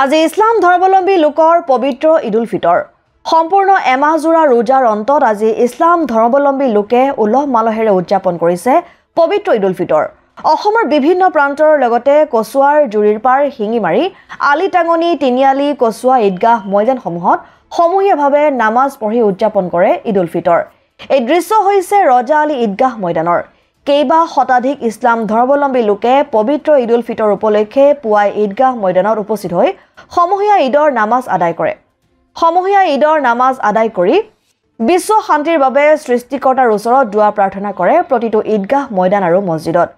আজি ইছলাম ধৰ্মাৱলম্বী লোকৰ পবিত্ৰ ঈদুল ফিতৰ সম্পূৰ্ণ এমাহজোৰা ৰোজাৰ অন্তত আজি ইছলাম ধৰ্মাৱলম্বী লোকে উলহ মালহেৰে উদযাপন কৰিছে পবিত্ৰ ঈদুল ফিতৰ। অসমৰ বিভিন্ন প্ৰান্তৰ লগতে কচুৱাৰ জুৰিৰপাৰ শিঙিমাৰী আলি টাঙনি তিনিআলি কচুৱা ঈদগাহ ময়দানসমূহত সমূহীয়াভাৱে নামাজ পঢ়ি উদযাপন কৰে ঈদুল ফিতৰ। এই দৃশ্য হৈছে ৰজা আলী ঈদগাহ ময়দানৰ। কেইবা শতাধিক ইছলাম ধৰ্মাৱলম্বী লোকে পবিত্ৰ ঈদুল ফিতৰ উপলক্ষে পুৱাই ঈদগাহ ময়দানত উপস্থিত হৈ সমূহীয়া ঈদৰ নামাজ আদায় কৰে। সমূহীয়া ঈদৰ নামাজ আদায় কৰি বিশ্ব শান্তিৰ বাবে সৃষ্টিকৰ্তাৰ ওচৰত দুৱা প্ৰাৰ্থনা কৰে প্ৰতিটো ঈদগাহ ময়দান আৰু মছজিদত।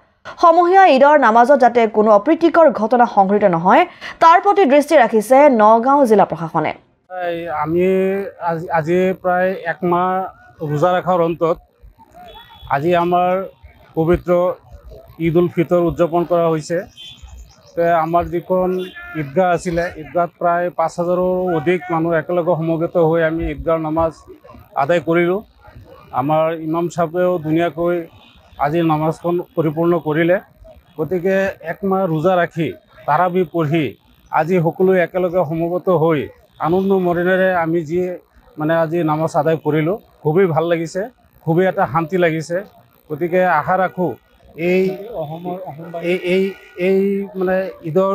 সমূহীয়া ঈদৰ নামাজত যাতে কোনো অপ্ৰীতিকৰ ঘটনা সংঘটিত নহয় তাৰ প্ৰতি দৃষ্টি ৰাখিছে নগাঁও জিলা প্ৰশাসনে। আমি আজি প্ৰায় এক মাহ ৰোজা ৰখাৰ অন্তত আজি আমাৰ পবিত্ৰ ঈদুল ফিতৰ উদযাপন কৰা হৈছে। আমাৰ যিখন ঈদগাহ আছিলে ঈদগাহত প্ৰায় ৫,০০০ৰো অধিক মানুহ একেলগে সমবেত হৈ আমি ঈদগাহৰ নামাজ আদায় কৰিলোঁ। আমাৰ ইমাম চাহেবেও ধুনীয়াকৈ আজি নামাজখন পৰিপূৰ্ণ কৰিলে। গতিকে এক মাহ ৰোজা ৰাখি তাৰাবি পঢ়ি আজি সকলো একেলগে সমবেত হৈ আনন্দ মনেৰে আমি আজি নামাজ আদায় কৰিলোঁ। খুবেই ভাল লাগিছে, খুবেই এটা শান্তি লাগিছে। গতিকে আশা ৰাখোঁ এই ঈদৰ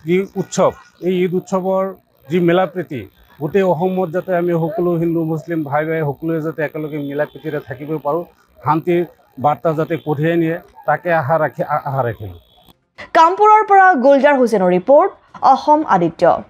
যি উৎসৱ এই ঈদ উৎসৱৰ যি মিলা প্ৰীতি গোটেই অসমত যাতে আমি সকলো হিন্দু মুছলিম ভাই সকলোৱে যাতে একেলগে মিলা প্ৰীতিৰে থাকিব পাৰোঁ, শান্তিৰ বাৰ্তা যাতে কঢ়িয়াই নিয়ে তাকে আশা ৰাখিলোঁ। কামপুৰৰ পৰা গুলজাৰ হুছেইনৰ ৰিপৰ্ট, অসম আদিত্য।